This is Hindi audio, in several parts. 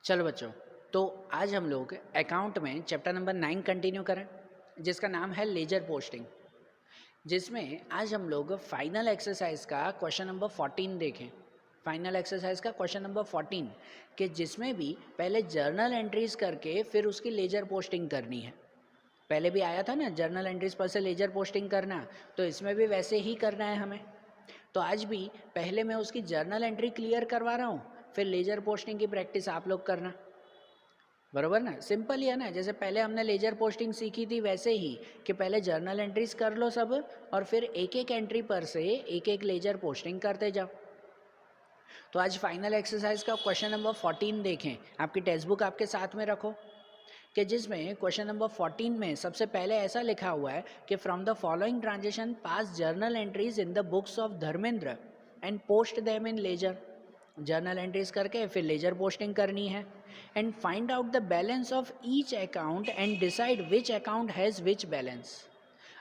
चलो बच्चों, तो आज हम लोग अकाउंट में चैप्टर नंबर 9 कंटिन्यू करें, जिसका नाम है लेजर पोस्टिंग, जिसमें आज हम लोग फाइनल एक्सरसाइज का क्वेश्चन नंबर 14 देखें। फाइनल एक्सरसाइज का क्वेश्चन नंबर 14 कि जिसमें भी पहले जर्नल एंट्रीज करके फिर उसकी लेजर पोस्टिंग करनी है। पहले भी आया था ना जर्नल एंट्रीज पर से लेजर पोस्टिंग करना, तो इसमें भी वैसे ही करना है हमें। तो आज भी पहले मैं उसकी जर्नल एंट्री क्लियर करवा रहा हूँ, फिर लेजर पोस्टिंग की प्रैक्टिस आप लोग करना। बरोबर ना, सिंपल ही है ना। जैसे पहले हमने लेजर पोस्टिंग सीखी थी वैसे ही कि पहले जर्नल एंट्रीज कर लो सब, और फिर एक एक एंट्री पर से एक एक लेजर पोस्टिंग करते जाओ। तो आज फाइनल एक्सरसाइज का क्वेश्चन नंबर 14 देखें। आपकी टेक्स्ट बुक आपके साथ में रखो कि जिसमें क्वेश्चन नंबर 14 में सबसे पहले ऐसा लिखा हुआ है कि from the following transaction pass journal entries in the books of Dharmendra and post them in ledger. Journal entries करके फिर लेजर पोस्टिंग करनी है। And find out the balance of each account and decide which account has which balance.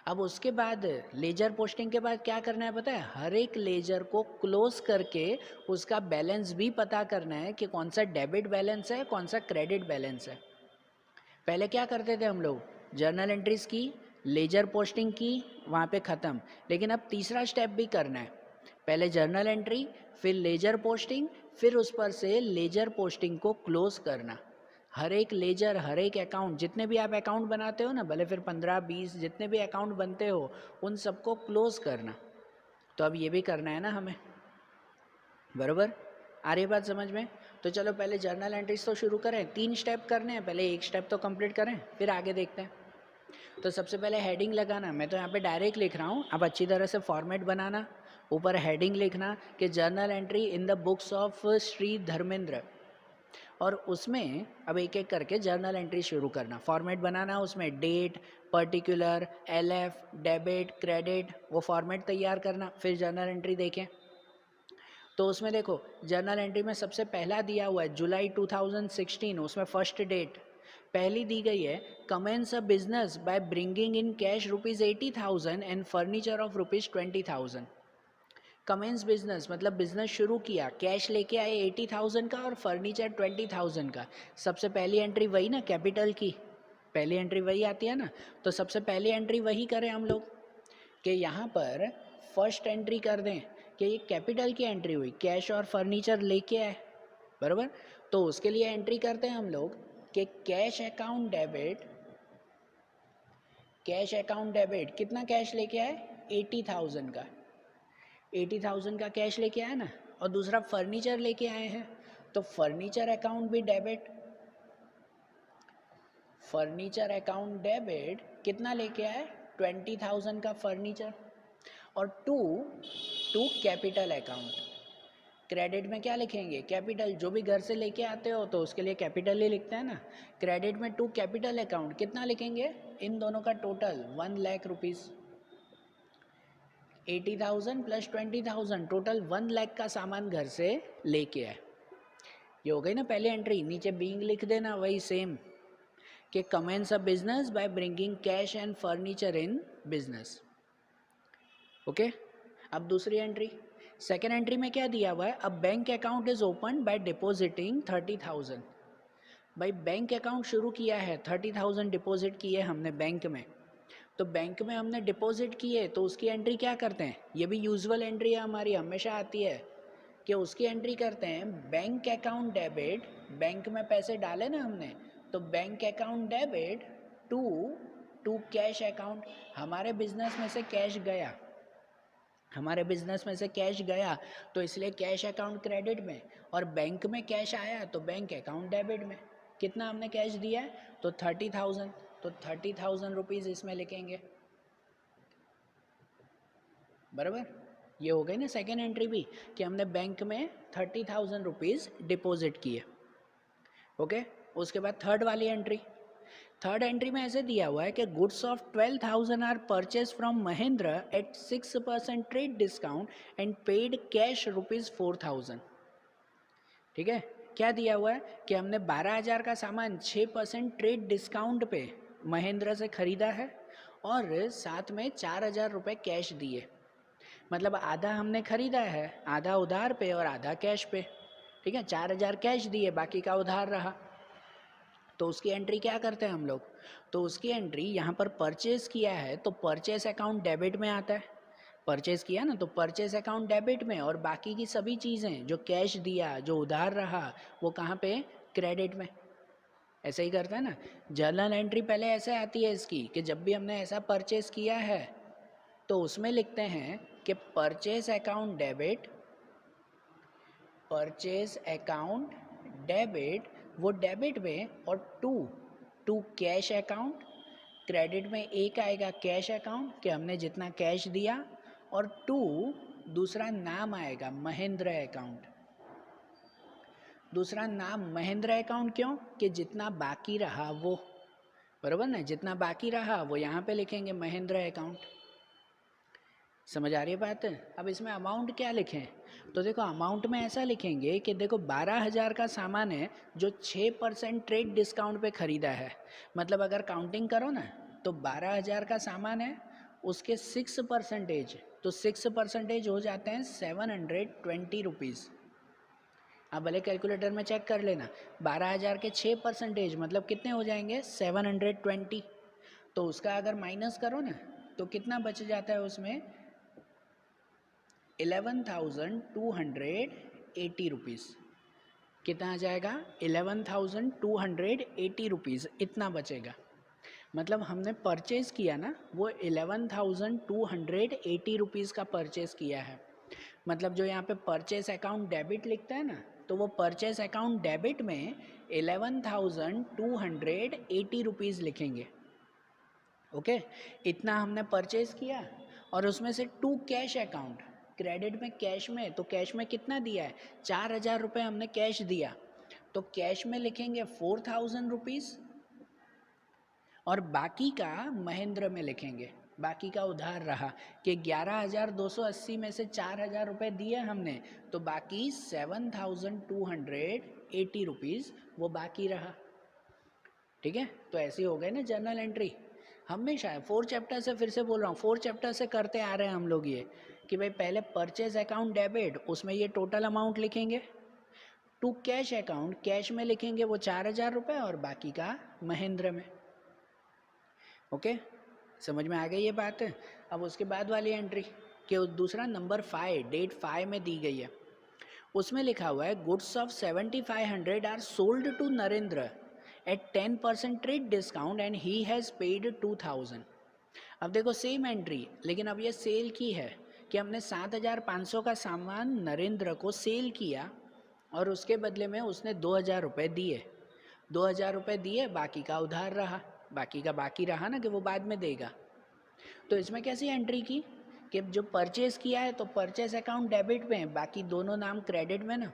अब उसके बाद लेजर पोस्टिंग के बाद क्या करना है पता है? हर एक लेजर को क्लोज करके उसका बैलेंस भी पता करना है कि कौन सा डेबिट बैलेंस है, कौन सा क्रेडिट बैलेंस है। पहले क्या करते थे हम लोग? जर्नल एंट्रीज की, लेजर पोस्टिंग की, वहाँ पे ख़त्म। लेकिन अब तीसरा स्टेप भी करना है। पहले जर्नल एंट्री, फिर लेजर पोस्टिंग, फिर उस पर से लेजर पोस्टिंग को क्लोज करना। हर एक लेजर, हर एक अकाउंट, जितने भी आप अकाउंट बनाते हो ना, भले फिर 15-20 जितने भी अकाउंट बनते हो, उन सबको क्लोज करना। तो अब ये भी करना है ना हमें, बराबर? आ रही बात समझ में? तो चलो पहले जर्नल एंट्रीज तो शुरू करें। 3 स्टेप करने हैं, पहले एक स्टेप तो कंप्लीट करें, फिर आगे देखते हैं। तो सबसे पहले हेडिंग लगाना। मैं तो यहाँ पे डायरेक्ट लिख रहा हूँ, आप अच्छी तरह से फॉर्मेट बनाना। ऊपर हेडिंग लिखना कि journal entry in the books of Shri Dharmendra, और उसमें अब एक एक करके जर्नल एंट्री शुरू करना। फॉर्मेट बनाना, उसमें date, particular, LF, debit, credit, वो फॉर्मेट तैयार करना। फिर जर्नल एंट्री देखें तो उसमें देखो जर्नल एंट्री में सबसे पहला दिया हुआ है जुलाई 2016, उसमें फर्स्ट डेट पहली दी गई है, commence a business by bringing in cash ₹80,000 and furniture of ₹20,000। Commence business मतलब बिजनेस शुरू किया, कैश लेके आए 80,000 का और फर्नीचर 20,000 का। सबसे पहली एंट्री वही ना, कैपिटल की पहली एंट्री वही आती है ना। तो सबसे पहली एंट्री वही करें हम लोग कि यहाँ पर फर्स्ट एंट्री कर दें कि ये कैपिटल की एंट्री हुई, कैश और फर्नीचर लेके आए, बराबर। तो उसके लिए एंट्री करते हैं हम लोग कि cash account debit, cash account debit कितना कैश लेके आए? 80,000 का। 80,000 का कैश लेके आए ना, और दूसरा फर्नीचर लेके आए हैं, तो फर्नीचर अकाउंट भी डेबिट। फर्नीचर अकाउंट डेबिट कितना लेके आए? 20,000 का फर्नीचर। और टू कैपिटल अकाउंट, क्रेडिट में क्या लिखेंगे? कैपिटल। जो भी घर से लेके आते हो तो उसके लिए कैपिटल ही लिखते हैं ना। क्रेडिट में टू कैपिटल अकाउंट कितना लिखेंगे? इन दोनों का total 1 lakh rupees. 80,000 plus 20,000, total 1 lakh का सामान घर से लेके आए। ये हो गई ना पहली एंट्री। नीचे बीइंग लिख देना वही सेम कि commence a business by bringing cash and furniture in business. Okay. अब दूसरी एंट्री, सेकेंड एंट्री में क्या दिया हुआ है? अब bank account is open by depositing 30,000। भाई बैंक अकाउंट शुरू किया है, 30,000 डिपॉजिट किए हमने बैंक में। तो बैंक में हमने डिपॉजिट किए तो उसकी एंट्री क्या करते हैं? ये भी यूजुअल एंट्री है हमारी, हमेशा आती है कि उसकी एंट्री करते हैं बैंक अकाउंट डेबिट। बैंक में पैसे डाले ना हमने, तो bank account debit to to cash account. हमारे बिजनेस में से कैश गया, हमारे बिजनेस में से कैश गया, तो इसलिए कैश अकाउंट क्रेडिट में, और बैंक में कैश आया तो बैंक अकाउंट डेबिट में। कितना हमने कैश दिया है? तो 30,000, तो 30,000 रुपीज़ इसमें लिखेंगे, बराबर। ये हो गई ना सेकेंड एंट्री भी कि हमने बैंक में 30,000 रुपीज़ डिपॉजिट किए। ओके। उसके बाद थर्ड वाली एंट्री, थर्ड एंट्री में ऐसे दिया हुआ है कि goods of 12,000 R purchase from Mahendra at 6% trade discount and paid cash ₹4,000। ठीक है। क्या दिया हुआ है कि हमने 12,000 का सामान 6% ट्रेड डिस्काउंट पे महेंद्र से ख़रीदा है, और साथ में 4,000 रुपये कैश दिए। मतलब आधा हमने ख़रीदा है, आधा उधार पे और आधा कैश पे। ठीक है, 4,000 कैश दिए, बाकी का उधार रहा, तो उसकी एंट्री क्या करते हैं हम लोग, तो उसकी एंट्री यहाँ पर परचेज किया है तो परचेज अकाउंट डेबिट में आता है, परचेज किया ना तो परचेज अकाउंट डेबिट में, और बाकी की सभी चीज़ें जो कैश दिया, जो उधार रहा, वो कहाँ पे, क्रेडिट में। ऐसे ही करते हैं ना। जर्नल एंट्री पहले ऐसे आती है इसकी कि जब भी हमने ऐसा परचेज किया है तो उसमें लिखते हैं कि purchase account debit, purchase account debit, वो डेबिट में, और टू कैश अकाउंट, क्रेडिट में एक आएगा कैश अकाउंट कि हमने जितना कैश दिया, और दूसरा नाम आएगा महेंद्र अकाउंट। दूसरा नाम महेंद्र अकाउंट क्यों, कि जितना बाकी रहा वो, बराबर ना, जितना बाकी रहा वो यहाँ पे लिखेंगे महेंद्र अकाउंट। समझ आ रही है बात। अब इसमें अमाउंट क्या लिखें, तो देखो अमाउंट में ऐसा लिखेंगे कि देखो 12,000 का सामान है जो 6% ट्रेड डिस्काउंट पे ख़रीदा है, मतलब अगर काउंटिंग करो ना तो 12,000 का सामान है, उसके 6%, तो 6% हो जाते हैं 720 रुपीज़। आप भले कैलकुलेटर में चेक कर लेना, 12,000 के 6% मतलब कितने हो जाएंगे, 720। तो उसका अगर माइनस करो ना तो कितना बच जाता है उसमें, 11,280 रुपीज़। कितना आ जाएगा, 11,280 रुपीज़, इतना बचेगा। मतलब हमने परचेज़ किया ना वो 11,280 रुपीज़ का परचेज़ किया है। मतलब जो यहाँ पे परचेज़ अकाउंट डेबिट लिखता है ना, तो वो परचेज़ अकाउंट डेबिट में 11,280 रुपीज़ लिखेंगे। ओके, इतना हमने परचेज़ किया, और उसमें से टू कैश अकाउंट, क्रेडिट में कैश में, तो कैश में कितना दिया है, 4,000 रुपये हमने कैश दिया, तो कैश में लिखेंगे 4,000 रुपीज़, और बाकी का महेंद्र में लिखेंगे, बाकी का उधार रहा कि 11,280 में से 4,000 रुपये दिए हमने, तो बाकी 7,280 रुपीज़ वो बाकी रहा। ठीक है, तो ऐसी हो गई ना जर्नल एंट्री। हमेशा 4 चैप्टर से, फिर से बोल रहा हूँ, 4 चैप्टर से करते आ रहे हैं हम लोग ये कि भाई पहले परचेज अकाउंट डेबिट, उसमें ये टोटल अमाउंट लिखेंगे, टू कैश अकाउंट, कैश में लिखेंगे वो 4,000 रुपये, और बाकी का महेंद्र में। ओके, समझ में आ गई ये बात। अब उसके बाद वाली एंट्री कि दूसरा नंबर 5, डेट 5 में दी गई है, उसमें लिखा हुआ है goods of 7,500 R sold to Narendra at 10% trade discount and he has paid 2,000। अब देखो सेम एंट्री, लेकिन अब ये सेल की है कि हमने 7,500 का सामान नरेंद्र को सेल किया, और उसके बदले में उसने 2,000 रुपये दिए, 2,000 रुपये दिए, बाकी का उधार रहा, बाकी का बाकी रहा ना कि वो बाद में देगा। तो इसमें कैसी एंट्री की कि जो परचेज़ किया है तो परचेज अकाउंट डेबिट में, बाकी दोनों नाम क्रेडिट में ना,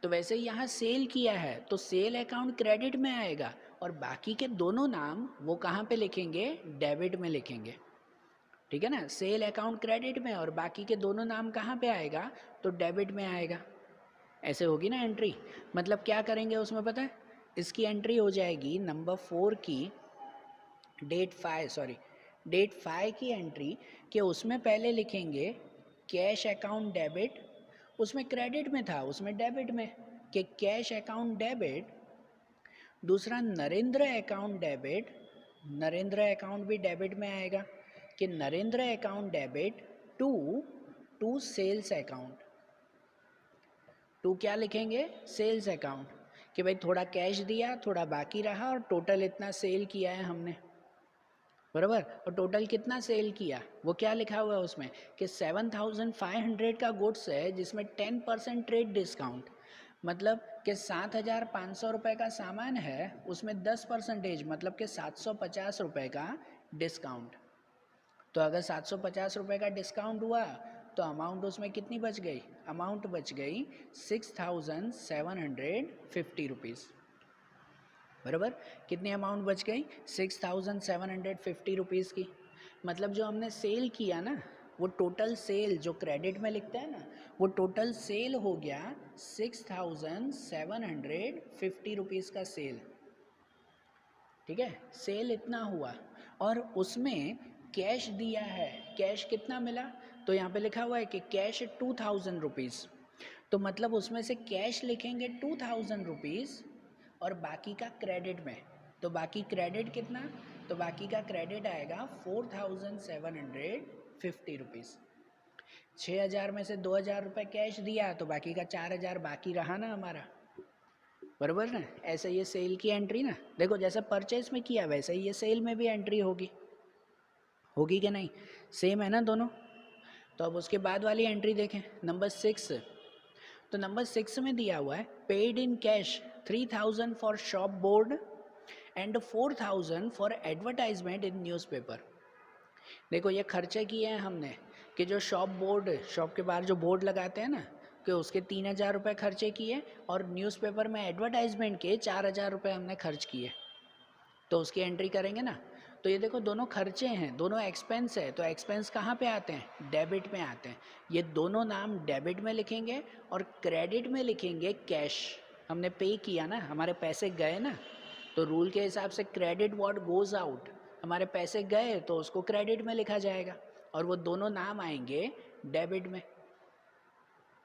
तो वैसे ही यहाँ सेल किया है तो सेल अकाउंट क्रेडिट में आएगा, और बाकी के दोनों नाम वो कहाँ पे लिखेंगे, डेबिट में लिखेंगे। ठीक है ना, सेल अकाउंट क्रेडिट में और बाकी के दोनों नाम कहाँ पे आएगा, तो डेबिट में आएगा। ऐसे होगी ना एंट्री। मतलब क्या करेंगे उसमें पता है, इसकी एंट्री हो जाएगी नंबर 4 की डेट 5 की एंट्री कि उसमें पहले लिखेंगे कैश अकाउंट डेबिट, उसमें क्रेडिट में था, उसमें डेबिट में, कि कैश अकाउंट डेबिट, दूसरा Narendra account debit, Narendra account भी डेबिट में आएगा कि Narendra account debit to sales account, to क्या लिखेंगे, सेल्स अकाउंट, कि भाई थोड़ा कैश दिया, थोड़ा बाकी रहा, और टोटल इतना सेल किया है हमने, बराबर। और टोटल कितना सेल किया वो क्या लिखा हुआ है उसमें कि 7,500 का गुड्स है जिसमें 10% ट्रेड डिस्काउंट, मतलब कि 7,500 रुपये का सामान है, उसमें 10% मतलब कि 750 रुपये का डिस्काउंट। तो अगर 750 रुपये का डिस्काउंट हुआ तो अमाउंट उसमें कितनी बच गई, अमाउंट बच गई 6,750 रुपीज़, बराबर। कितनी अमाउंट बच गई, 6,750 रुपीज़ की। मतलब जो हमने सेल किया ना, वो टोटल सेल जो क्रेडिट में लिखता है ना, वो टोटल सेल हो गया 6,750 रुपीज़ का सेल। ठीक है, सेल इतना हुआ, और उसमें कैश दिया है, कैश कितना मिला, तो यहाँ पे लिखा हुआ है कि कैश 2,000 रुपीज़। तो तो मतलब उसमें से कैश लिखेंगे 2000 रुपीज़ और बाकी का क्रेडिट में, तो बाकी क्रेडिट कितना, तो बाकी का क्रेडिट आएगा 4750 रुपीज़। 6000 में से 2000 रुपये कैश दिया तो बाकी का 4000 बाकी रहा ना हमारा, बराबर ना। ऐसे ये सेल की एंट्री ना, देखो जैसे परचेज में किया वैसे ही ये सेल में भी एंट्री होगी, होगी कि नहीं, सेम है ना दोनों। तो अब उसके बाद वाली एंट्री देखें, नंबर 6। तो नंबर 6 में दिया हुआ है paid in cash 3000 for shop board and 4000 for advertisement in newspaper. देखो ये खर्चे किए हैं हमने कि जो शॉप बोर्ड, शॉप के बाहर जो बोर्ड लगाते हैं ना, कि उसके 3000 रुपये खर्चे किए और न्यूज़पेपर में एडवर्टाइजमेंट के 4000 रुपये हमने खर्च किए, तो उसकी एंट्री करेंगे ना। तो ये देखो दोनों खर्चे हैं, दोनों एक्सपेंस है, तो एक्सपेंस कहाँ पे आते हैं, डेबिट में आते हैं। ये दोनों नाम डेबिट में लिखेंगे और क्रेडिट में लिखेंगे कैश। हमने पे किया ना, हमारे पैसे गए ना, तो रूल के हिसाब से क्रेडिट व्हाट गोज आउट, हमारे पैसे गए तो उसको क्रेडिट में लिखा जाएगा और वो दोनों नाम आएंगे डेबिट में।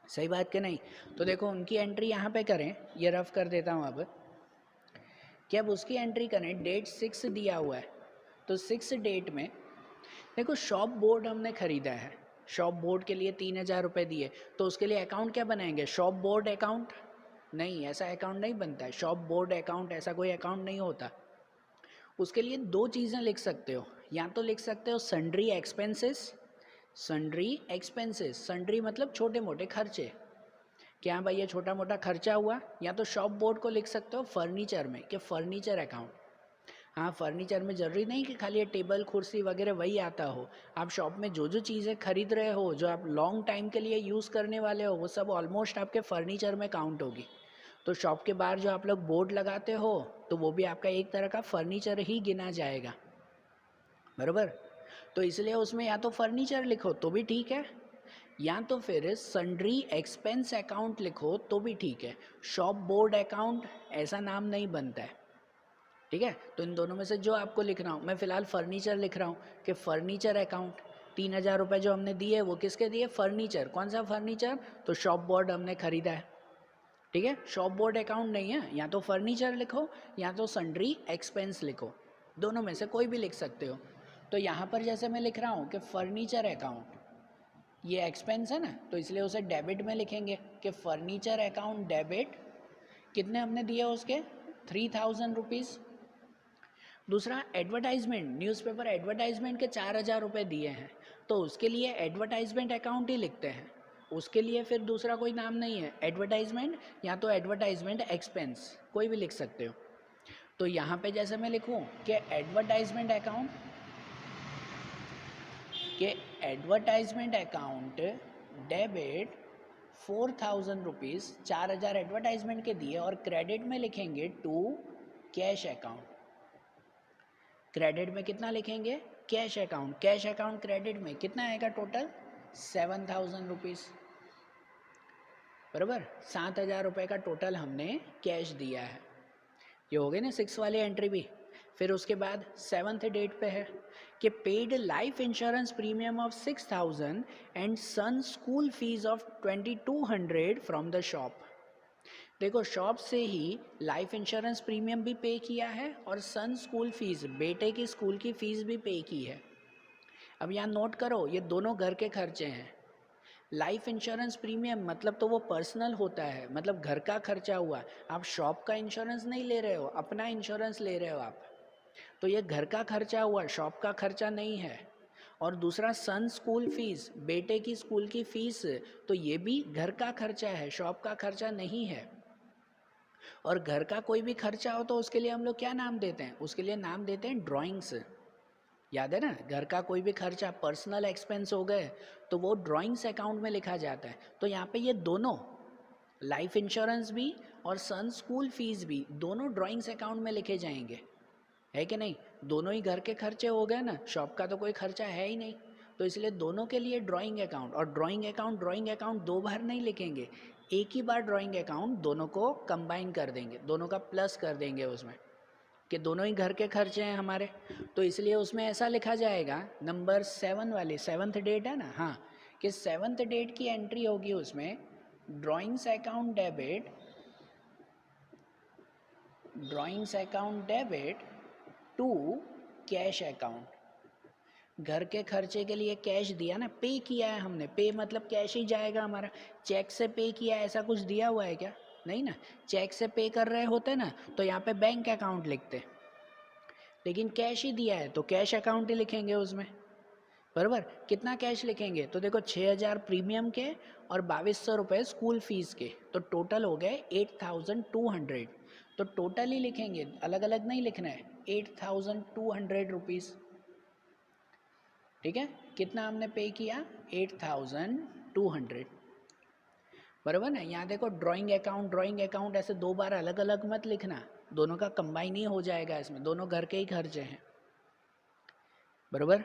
सही बात कि नहीं। तो देखो उनकी एंट्री यहाँ पे करें, ये रफ कर देता हूँ अब कि अब उसकी एंट्री करें। डेट 6 दिया हुआ है, तो 6 डेट में देखो शॉप बोर्ड हमने ख़रीदा है, शॉप बोर्ड के लिए 3000 रुपये दिए, तो उसके लिए अकाउंट क्या बनाएंगे, शॉप बोर्ड अकाउंट। नहीं, ऐसा अकाउंट नहीं बनता है, शॉप बोर्ड अकाउंट ऐसा कोई अकाउंट नहीं होता। उसके लिए दो चीज़ें लिख सकते हो, या तो लिख सकते हो sundry expenses, sundry expenses, sundry मतलब छोटे मोटे खर्चे, क्या भाई ये छोटा मोटा खर्चा हुआ। या तो शॉप बोर्ड को लिख सकते हो फर्नीचर में, कि फर्नीचर अकाउंट। हाँ, फर्नीचर में ज़रूरी नहीं कि खाली ये टेबल कुर्सी वगैरह वही आता हो, आप शॉप में जो जो चीज़ें खरीद रहे हो, जो आप लॉन्ग टाइम के लिए यूज़ करने वाले हो, वो सब ऑलमोस्ट आपके फर्नीचर में काउंट होगी। तो शॉप के बाहर जो आप लोग बोर्ड लगाते हो, तो वो भी आपका एक तरह का फर्नीचर ही गिना जाएगा, बराबर। तो इसलिए उसमें या तो फर्नीचर लिखो तो भी ठीक है, या तो फिर सन्ड्री एक्सपेंस अकाउंट लिखो तो भी ठीक है। शॉप बोर्ड अकाउंट ऐसा नाम नहीं बनता है, ठीक है। तो इन दोनों में से जो आपको लिखना हो, मैं फ़िलहाल फर्नीचर लिख रहा हूँ कि फर्नीचर अकाउंट। 3000 रुपये जो हमने दिए वो किसके दिए, फर्नीचर। कौन सा फर्नीचर, तो शॉप बोर्ड हमने ख़रीदा है, ठीक है। शॉप बोर्ड अकाउंट नहीं है, या तो फर्नीचर लिखो या तो सन्ड्री एक्सपेंस लिखो, दोनों में से कोई भी लिख सकते हो। तो यहाँ पर जैसे मैं लिख रहा हूँ कि फर्नीचर अकाउंट, ये एक्सपेंस है ना, तो इसलिए उसे डेबिट में लिखेंगे कि फर्नीचर अकाउंट डेबिट, कितने हमने दिए उसके 3000 रुपीज़। दूसरा एडवर्टाइजमेंट, न्यूज़पेपर एडवर्टाइजमेंट के 4000 रुपये दिए हैं, तो उसके लिए एडवर्टाइजमेंट अकाउंट ही लिखते हैं, उसके लिए फिर दूसरा कोई नाम नहीं है, एडवर्टाइजमेंट या तो एडवर्टाइजमेंट एक्सपेंस, कोई भी लिख सकते हो। तो यहाँ पे जैसे मैं लिखूँ कि एडवर्टाइजमेंट अकाउंट, कि advertisement account debit 4000 rupees, 4000 advertisement के दिए और क्रेडिट में लिखेंगे टू कैश अकाउंट। क्रेडिट में कितना लिखेंगे, cash account. Cash account credit में कितना आएगा टोटल, 7000 रुपीज़, बराबर। 7000 रुपये का टोटल हमने कैश दिया है। ये हो गई ना 6 वाली एंट्री भी। फिर उसके बाद 7th डेट पे है कि paid life insurance premium of 6000 and son school fees of 2200 from the shop. देखो शॉप से ही लाइफ इंश्योरेंस प्रीमियम भी पे किया है और सन स्कूल फीस, बेटे की स्कूल की फ़ीस भी पे की है। अब यहाँ नोट करो, ये दोनों घर के खर्चे हैं। लाइफ इंश्योरेंस प्रीमियम मतलब तो वो पर्सनल होता है, मतलब घर का खर्चा हुआ। आप शॉप का इंश्योरेंस नहीं ले रहे हो, अपना इंश्योरेंस ले रहे हो आप, तो ये घर का खर्चा हुआ, शॉप का खर्चा नहीं है। और दूसरा सन स्कूल फीस, बेटे की स्कूल की फ़ीस, तो ये भी घर का खर्चा है, शॉप का खर्चा नहीं है। और घर का कोई भी खर्चा हो तो उसके लिए हम लोग क्या नाम देते हैं, उसके लिए नाम देते हैं ड्राइंग्स। याद है ना, घर का कोई भी खर्चा पर्सनल एक्सपेंस हो गए तो वो ड्राइंग्स अकाउंट में लिखा जाता है। तो यहाँ पे ये दोनों, लाइफ इंश्योरेंस भी और सन स्कूल फीस भी, दोनों ड्राइंग्स अकाउंट में लिखे जाएंगे, है कि नहीं। दोनों ही घर के खर्चे हो गए ना, शॉप का तो कोई खर्चा है ही नहीं, तो इसलिए दोनों के लिए ड्राइंग अकाउंट। और ड्राइंग अकाउंट दो बार नहीं लिखेंगे, एक ही बार ड्राइंग अकाउंट दोनों को कंबाइन कर देंगे, दोनों का प्लस कर देंगे उसमें, कि दोनों ही घर के खर्चे हैं हमारे। तो इसलिए उसमें ऐसा लिखा जाएगा, नंबर 7 वाली 7th डेट है ना, हाँ, कि 7th डेट की एंट्री होगी उसमें drawings account debit to cash account. घर के खर्चे के लिए कैश दिया ना, पे किया है हमने, पे मतलब कैश ही जाएगा हमारा। चेक से पे किया है ऐसा कुछ दिया हुआ है क्या? नहीं ना। चेक से पे कर रहे होते ना तो यहाँ पे बैंक अकाउंट लिखते, लेकिन कैश ही दिया है तो कैश अकाउंट ही लिखेंगे उसमें, बराबर। कितना कैश लिखेंगे? तो देखो 6,000 प्रीमियम के और 2,200 रुपये स्कूल फीस के, तो टोटल हो गए 8,200। तो टोटल ही लिखेंगे, अलग अलग नहीं लिखना है, 8,200 रुपीज़। ठीक है, कितना हमने पे किया? 8,200, बराबर ना। यहाँ देखो ड्राइंग अकाउंट ऐसे दो बार अलग अलग मत लिखना, दोनों का कंबाइन ही हो जाएगा इसमें, दोनों घर के ही खर्चे हैं, बराबर।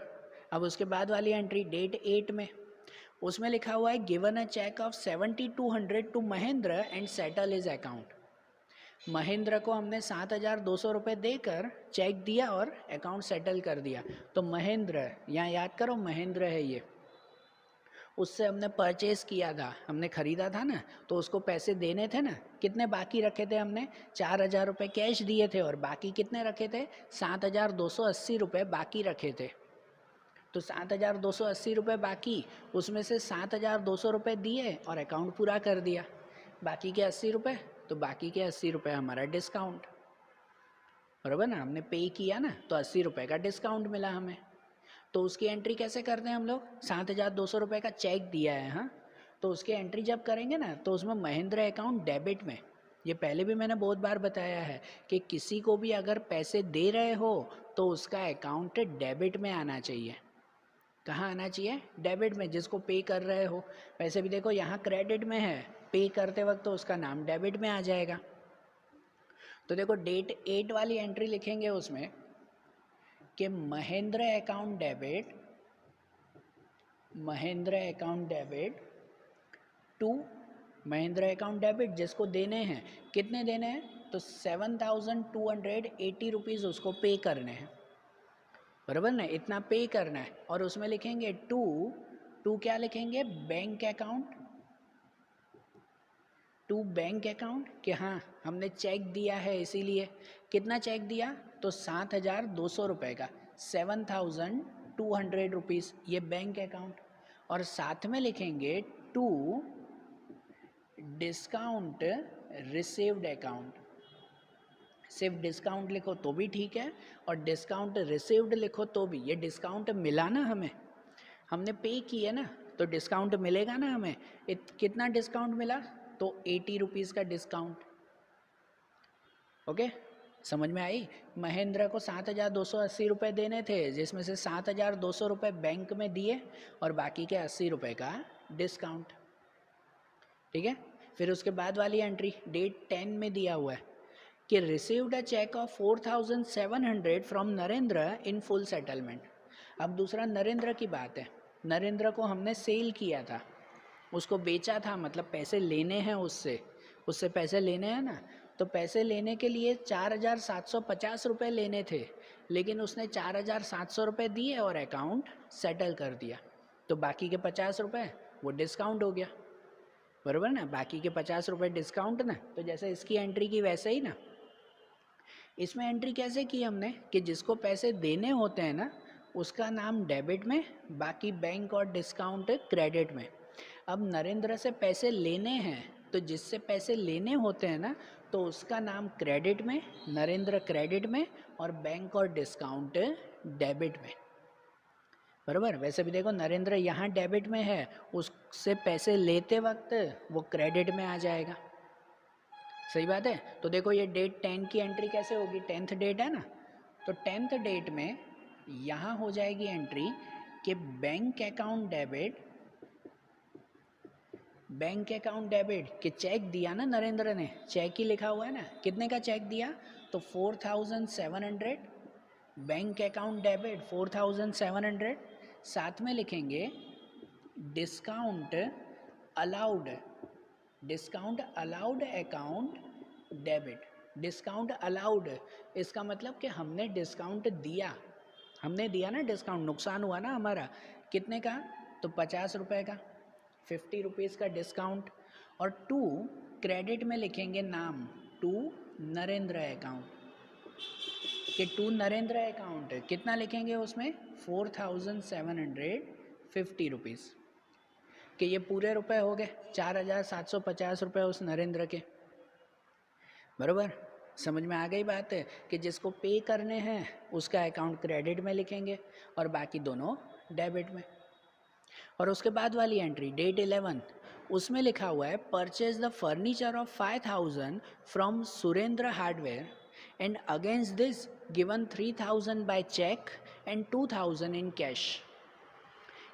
अब उसके बाद वाली एंट्री डेट 8 में, उसमें लिखा हुआ है given a cheque of 7,200 to Mahendra and settle his account. Mahendra को हमने 7,200 रुपये देकर चेक दिया और अकाउंट सेटल कर दिया। तो महेंद्र, यहाँ याद करो महेंद्र है ये, उससे हमने परचेज किया था, हमने ख़रीदा था ना, तो उसको पैसे देने थे ना। कितने बाकी रखे थे हमने? 4,000 रुपये कैश दिए थे और बाकी कितने रखे थे? 7,280 रुपये बाकी रखे थे। तो 7,280 रुपये बाकी, उसमें से 7,200 रुपये दिए और अकाउंट पूरा कर दिया। बाकी के 80 रुपये, तो बाकी के 80 रुपये हमारा डिस्काउंट, बराबर ना। हमने पे किया ना तो 80 रुपये का डिस्काउंट मिला हमें। तो उसकी एंट्री कैसे करते हैं हम लोग? 7,200 रुपये का चेक दिया है, हाँ, तो उसकी एंट्री जब करेंगे ना तो उसमें महेंद्र अकाउंट डेबिट में, ये पहले भी मैंने बहुत बार बताया है कि किसी को भी अगर पैसे दे रहे हो तो उसका अकाउंट डेबिट में आना चाहिए। कहाँ आना चाहिए? डेबिट में, जिसको पे कर रहे हो। वैसे भी देखो यहाँ क्रेडिट में है, पे करते वक्त तो उसका नाम डेबिट में आ जाएगा। तो देखो डेट 8 वाली एंट्री लिखेंगे उसमें कि Mahendra account debit to Mahendra account debit, जिसको देने हैं, कितने देने हैं? तो 7,280 रुपीज़ उसको पे करने हैं, बराबर ना, इतना पे करना है। और उसमें लिखेंगे टू क्या लिखेंगे? बैंक अकाउंट, कि हाँ हमने चेक दिया है इसीलिए। कितना चेक दिया? तो 7,200 रुपये का, 7,200 रुपीज़, ये बैंक अकाउंट। और साथ में लिखेंगे टू डिस्काउंट रिसीव्ड अकाउंट। सिर्फ डिस्काउंट लिखो तो भी ठीक है और डिस्काउंट रिसीव्ड लिखो तो भी। ये डिस्काउंट मिला ना हमें, हमने पे किया ना, तो डिस्काउंट मिलेगा ना हमें। कितना डिस्काउंट मिला? तो 80 रुपीज़ का डिस्काउंट। ओके, समझ में आई? महेंद्र को 7,280 रुपये देने थे, जिसमें से 7,200 रुपये बैंक में दिए और बाकी के 80 रुपये का डिस्काउंट। ठीक है, फिर उसके बाद वाली एंट्री डेट 10 में दिया हुआ है कि received a cheque of 4,700 from Narendra in full settlement. अब दूसरा नरेंद्र की बात है। नरेंद्र को हमने सेल किया था, उसको बेचा था, मतलब पैसे लेने हैं उससे पैसे लेने हैं ना। तो पैसे लेने के लिए 4,750 रुपये लेने थे, लेकिन उसने 4,700 रुपये दिए और अकाउंट सेटल कर दिया। तो बाकी के 50 रुपये वो डिस्काउंट हो गया, बराबर ना। बाकी के 50 रुपये डिस्काउंट ना। तो जैसे इसकी एंट्री की वैसे ही ना, इसमें एंट्री कैसे की हमने कि जिसको पैसे देने होते हैं ना उसका नाम डेबिट में, बाकी बैंक और डिस्काउंट क्रेडिट में। अब नरेंद्र से पैसे लेने हैं तो जिससे पैसे लेने होते हैं ना तो उसका नाम क्रेडिट में, नरेंद्र क्रेडिट में, और बैंक और डिस्काउंट डेबिट में, बराबर। वैसे भी देखो नरेंद्र यहाँ डेबिट में है, उससे पैसे लेते वक्त वो क्रेडिट में आ जाएगा, सही बात है। तो देखो ये डेट 10 की एंट्री कैसे होगी? 10th डेट है ना, तो 10th डेट में यहाँ हो जाएगी एंट्री कि बैंक अकाउंट डेबिट कि चेक दिया ना नरेंद्र ने, चेक ही लिखा हुआ है ना, कितने का चेक दिया? तो 4,700, बैंक अकाउंट डेबिट 4,700। साथ में लिखेंगे discount allowed account debit. Discount allowed, इसका मतलब कि हमने डिस्काउंट दिया, ना डिस्काउंट, नुकसान हुआ ना हमारा, कितने का? तो 50 रुपये का, 50 रुपीज़ का डिस्काउंट। और टू क्रेडिट में लिखेंगे नाम, टू नरेंद्र अकाउंट, कि टू नरेंद्र अकाउंट कितना लिखेंगे उसमें 4750 रुपीज़, कि ये पूरे रुपए हो गए 4750 रुपये उस नरेंद्र के। बराबर, समझ में आ गई बात है कि जिसको पे करने हैं उसका अकाउंट क्रेडिट में लिखेंगे और बाकी दोनों डेबिट में। और उसके बाद वाली एंट्री डेट 11, उसमें लिखा हुआ है purchase the furniture of 5000 from Surendra hardware and against this given 3000 by cheque and 2000 in cash,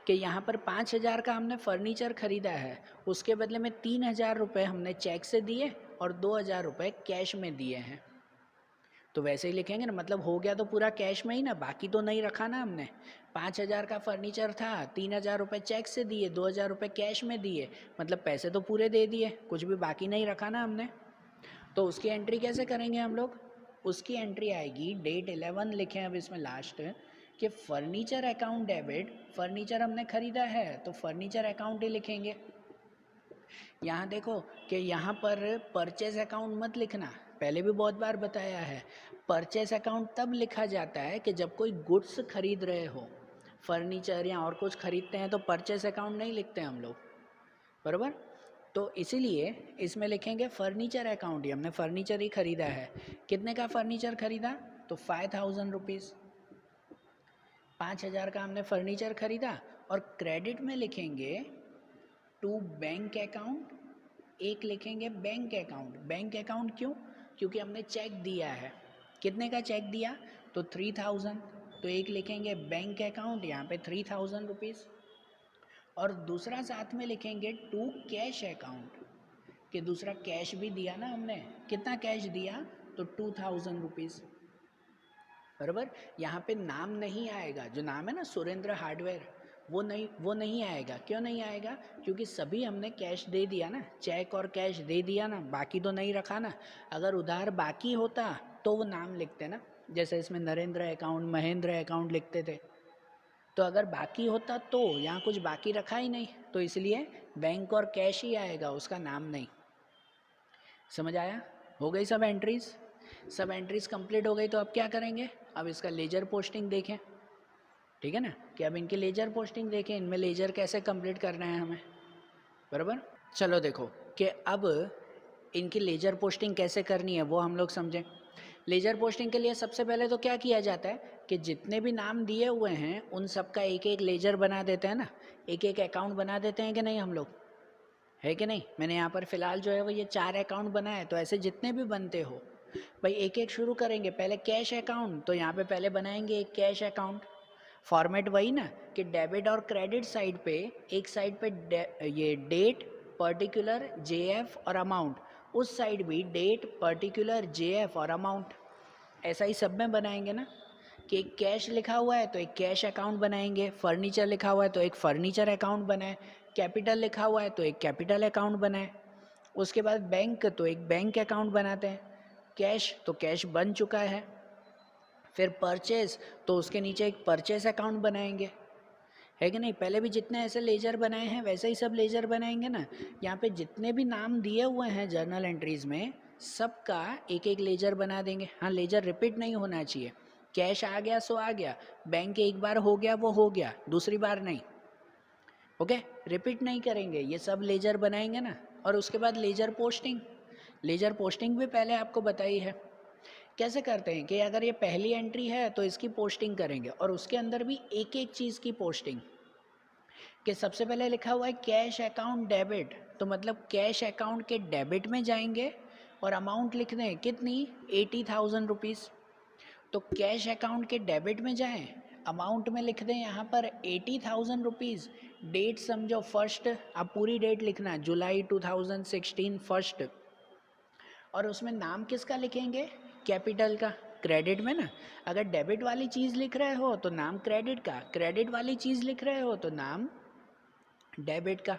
कि यहाँ पर 5000 का हमने फर्नीचर खरीदा है, उसके बदले में 3000 रुपये हमने चेक से दिए और 2000 रुपये कैश में दिए हैं। तो वैसे ही लिखेंगे ना, मतलब हो गया तो पूरा कैश में ही ना, बाकी तो नहीं रखा ना हमने। 5000 का फर्नीचर था, 3000 रुपये चेक से दिए, 2000 रुपये कैश में दिए, मतलब पैसे तो पूरे दे दिए, कुछ भी बाकी नहीं रखा ना हमने। तो उसकी एंट्री कैसे करेंगे हम लोग? उसकी एंट्री आएगी डेट 11 लिखें अब इसमें लास्ट, कि फर्नीचर अकाउंट डेबिट, फर्नीचर हमने खरीदा है तो फर्नीचर अकाउंट ही लिखेंगे। यहाँ देखो कि यहाँ पर परचेज अकाउंट मत लिखना, पहले भी बहुत बार बताया है, परचेज अकाउंट तब लिखा जाता है कि जब कोई गुड्स खरीद रहे हो, फर्नीचर या और कुछ खरीदते हैं तो परचेज अकाउंट नहीं लिखते हम लोग। बराबर, तो इसीलिए इसमें लिखेंगे फर्नीचर अकाउंट ही, हमने फर्नीचर ही खरीदा है। कितने का फर्नीचर खरीदा? तो 5000 रुपीज़, 5000 का हमने फर्नीचर खरीदा। और क्रेडिट में लिखेंगे टू बैंक अकाउंट, एक लिखेंगे बैंक अकाउंट। बैंक अकाउंट क्यों? क्योंकि हमने चेक दिया है। कितने का चेक दिया? तो 3000, तो एक लिखेंगे बैंक अकाउंट, यहाँ पे 3000 रुपीज़। और दूसरा साथ में लिखेंगे टू कैश अकाउंट, कि दूसरा कैश भी दिया ना हमने, कितना कैश दिया? तो 2000 रुपीज़। बराबर, यहाँ पे नाम नहीं आएगा, जो नाम है ना सुरेंद्र हार्डवेयर, वो नहीं आएगा। क्यों नहीं आएगा? क्योंकि सभी हमने कैश दे दिया ना, चेक और कैश दे दिया ना, बाकी तो नहीं रखा ना। अगर उधार बाकी होता तो वो नाम लिखते ना, जैसे इसमें नरेंद्र अकाउंट, महेंद्र अकाउंट लिखते थे। तो अगर बाकी होता तो यहाँ कुछ बाकी रखा ही नहीं, तो इसलिए बैंक और कैश ही आएगा, उसका नाम नहीं। समझ आया? हो गई सब एंट्रीज? सब एंट्रीज कंप्लीट हो गई, तो अब क्या करेंगे? अब इसका लेजर पोस्टिंग देखें, ठीक है ना, कि अब इनकी लेजर पोस्टिंग देखें, इनमें लेजर कैसे कंप्लीट करना है हमें। बराबर, चलो देखो कि अब इनकी लेजर पोस्टिंग कैसे करनी है वो हम लोग समझें। लेजर पोस्टिंग के लिए सबसे पहले तो क्या किया जाता है कि जितने भी नाम दिए हुए हैं उन सब का एक एक लेजर बना देते हैं ना, एक एक अकाउंट बना देते हैं कि नहीं हम लोग, है कि नहीं? मैंने यहाँ पर फ़िलहाल जो है वो ये 4 अकाउंट बनाए, तो ऐसे जितने भी बनते हो भाई एक एक शुरू करेंगे। पहले कैश अकाउंट, तो यहाँ पे पहले बनाएंगे एक कैश अकाउंट। फॉर्मेट वही ना कि डेबिट और क्रेडिट साइड पे, एक साइड पे ये डेट, पर्टिकुलर, जेएफ और अमाउंट, उस साइड भी डेट, पर्टिकुलर, जेएफ और अमाउंट। ऐसा ही सब में बनाएंगे ना, कि एक कैश लिखा हुआ है तो एक कैश अकाउंट बनाएंगे, फर्नीचर लिखा हुआ है तो एक फर्नीचर अकाउंट बनाए, कैपिटल लिखा हुआ है तो एक कैपिटल अकाउंट बनाए। उसके बाद बैंक, तो एक बैंक अकाउंट बनाते हैं। कैश, तो कैश बन चुका है। फिर परचेज, तो उसके नीचे एक परचेज अकाउंट बनाएंगे, है कि नहीं? पहले भी जितने ऐसे लेजर बनाए हैं वैसे ही सब लेजर बनाएंगे ना। यहाँ पे जितने भी नाम दिए हुए हैं जर्नल एंट्रीज में, सबका एक एक लेजर बना देंगे। हाँ, लेजर रिपीट नहीं होना चाहिए। कैश आ गया सो आ गया, बैंक एक बार हो गया वो हो गया, दूसरी बार नहीं। ओके, रिपीट नहीं करेंगे, ये सब लेजर बनाएंगे ना। और उसके बाद लेजर पोस्टिंग, लेजर पोस्टिंग भी पहले आपको बताई है। कैसे करते हैं कि अगर ये पहली एंट्री है तो इसकी पोस्टिंग करेंगे, और उसके अंदर भी एक एक चीज़ की पोस्टिंग। कि सबसे पहले लिखा हुआ है कैश अकाउंट डेबिट, तो मतलब कैश अकाउंट के डेबिट में जाएंगे और अमाउंट लिख दें कितनी, 80,000 रुपीज़। तो कैश अकाउंट के डेबिट में जाएं, अमाउंट में लिख दें यहाँ पर 80,000 रुपीज़। डेट समझो फर्स्ट, अब पूरी डेट लिखना, जुलाई 2016 फर्स्ट। और उसमें नाम किसका लिखेंगे? कैपिटल का। क्रेडिट में ना, अगर डेबिट वाली चीज़ लिख रहे हो तो नाम क्रेडिट का, क्रेडिट वाली चीज़ लिख रहे हो तो नाम डेबिट का।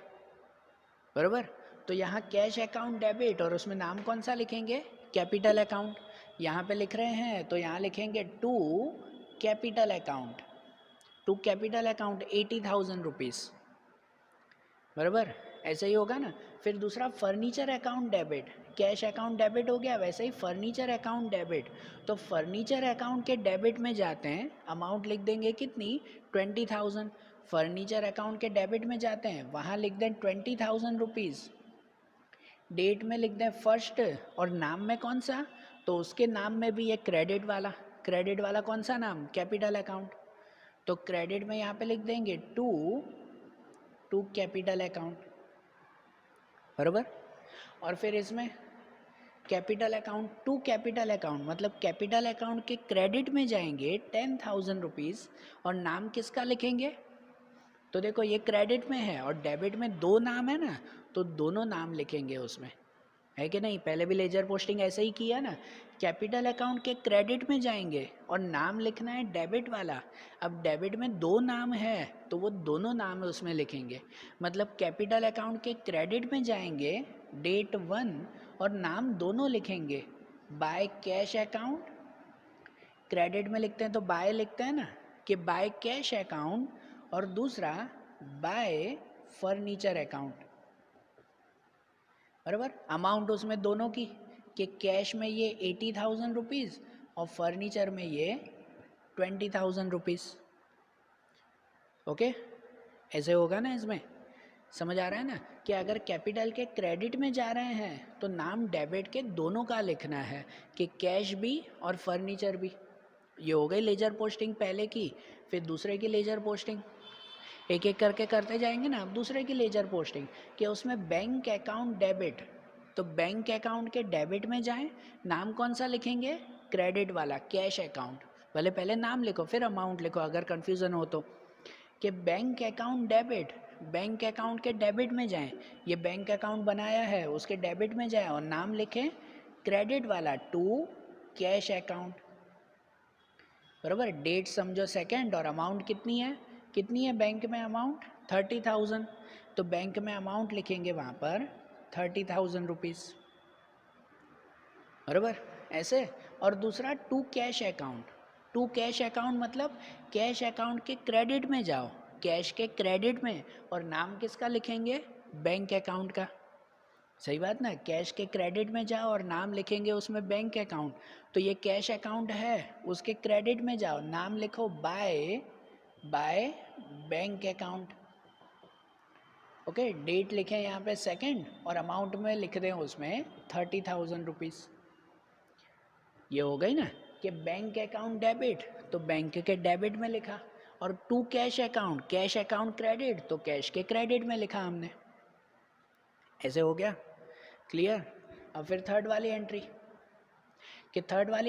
बराबर, तो यहाँ कैश अकाउंट डेबिट, और उसमें नाम कौन सा लिखेंगे? Capital account. यहाँ पे लिख रहे हैं तो यहाँ लिखेंगे to capital account, to capital account 80,000 rupees. बराबर, ऐसे ही होगा ना। फिर दूसरा furniture account debit, cash account debit हो गया, वैसे ही फर्नीचर अकाउंट डेबिट। तो फर्नीचर अकाउंट के डेबिट में जाते हैं, अमाउंट लिख देंगे कितनी 20,000। फर्नीचर अकाउंट के डेबिट में जाते हैं, वहाँ लिख दें 20,000 रुपीज़। डेट में लिख दें फर्स्ट, और नाम में कौन सा, तो उसके नाम में भी ये क्रेडिट वाला कौन सा नाम, कैपिटल अकाउंट। तो क्रेडिट में यहाँ पे लिख देंगे टू कैपिटल अकाउंट, बराबर। और फिर इसमें capital account to capital account, मतलब कैपिटल अकाउंट के क्रेडिट में जाएंगे 10,000 रुपीज़, और नाम किसका लिखेंगे, तो देखो ये क्रेडिट में है और डेबिट में दो नाम है ना, तो दोनों नाम लिखेंगे उसमें, है कि नहीं। पहले भी लेजर पोस्टिंग ऐसे ही किया ना, कैपिटल अकाउंट के क्रेडिट में जाएंगे और नाम लिखना है डेबिट वाला। अब डेबिट में दो नाम है तो वो दोनों नाम उसमें लिखेंगे, मतलब कैपिटल अकाउंट के क्रेडिट में जाएंगे डेट 1 और नाम दोनों लिखेंगे, बाय कैश अकाउंट। क्रेडिट में लिखते हैं तो बाय लिखते हैं ना, कि बाय कैश अकाउंट, और दूसरा बाय फर्नीचर अकाउंट, बराबर। अमाउंट उसमें दोनों की, कि कैश में ये 80,000 रुपीज़ और फर्नीचर में ये 20,000 रुपीज़। ओके, ऐसे होगा ना इसमें, समझ आ रहा है ना, कि अगर कैपिटल के क्रेडिट में जा रहे हैं तो नाम डेबिट के दोनों का लिखना है, कि कैश भी और फर्नीचर भी। ये हो गई लेजर पोस्टिंग पहले की, फिर दूसरे की लेजर पोस्टिंग, एक एक करके करते जाएंगे ना। अब दूसरे की लेजर पोस्टिंग, कि उसमें बैंक अकाउंट डेबिट, तो बैंक अकाउंट के डेबिट में जाएं, नाम कौन सा लिखेंगे, क्रेडिट वाला, कैश अकाउंट। भले पहले नाम लिखो फिर अमाउंट लिखो अगर कन्फ्यूज़न हो तो, कि bank account debit, bank account के डेबिट में जाएं, ये बैंक अकाउंट बनाया है उसके डेबिट में जाए और नाम लिखें क्रेडिट वाला टू कैश अकाउंट, बराबर। डेट समझो सेकंड और अमाउंट कितनी है बैंक में अमाउंट 30,000, तो बैंक में अमाउंट लिखेंगे वहाँ पर 30,000 रुपीज़, बराबर ऐसे। और दूसरा टू कैश अकाउंट मतलब कैश अकाउंट के क्रेडिट में जाओ, कैश के क्रेडिट में, और नाम किसका लिखेंगे, बैंक अकाउंट का। सही बात ना, कैश के क्रेडिट में जाओ और नाम लिखेंगे उसमें बैंक अकाउंट। तो ये कैश अकाउंट है, उसके क्रेडिट में जाओ, नाम लिखो by bank account. Okay, date लिखें यहाँ पे सेकंड और अमाउंट में लिख दें उसमें 30,000 रुपीज़। ये हो गई ना, कि बैंक अकाउंट डेबिट, तो बैंक के डेबिट में लिखा, और टू कैश अकाउंट क्रेडिट, तो कैश के क्रेडिट में लिखा हमने। ऐसे हो गया, क्लियर। अब फिर थर्ड वाली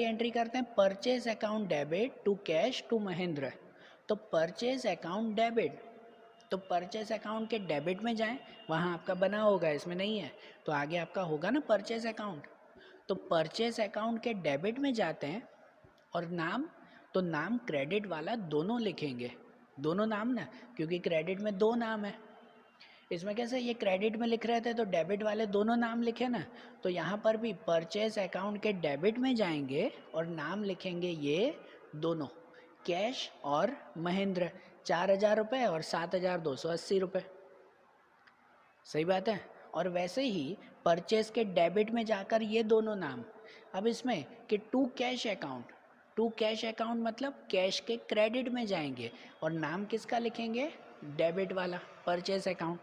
एंट्री करते हैं, purchase account debit to cash to Mahendra. तो परचेज अकाउंट डेबिट, तो परचेज अकाउंट के डेबिट में जाएं, वहाँ आपका बना होगा, इसमें नहीं है, तो आगे आपका होगा ना परचेज अकाउंट। तो परचेज अकाउंट के डेबिट में जाते हैं और नाम, तो नाम क्रेडिट वाला दोनों लिखेंगे, दोनों नाम ना, क्योंकि क्रेडिट में दो नाम है। इसमें कैसे, ये क्रेडिट में लिख रहे थे तो डेबिट वाले दोनों नाम लिखे ना, तो यहाँ पर भी परचेज अकाउंट के डेबिट में जाएंगे और नाम लिखेंगे ये दोनों, कैश और महेंद्र, 4,000 रुपये और 7,280 रुपये। सही बात है। और वैसे ही परचेज के डेबिट में जाकर ये दोनों नाम। अब इसमें कि टू कैश अकाउंट मतलब कैश के क्रेडिट में जाएंगे और नाम किसका लिखेंगे, डेबिट वाला, परचेज अकाउंट,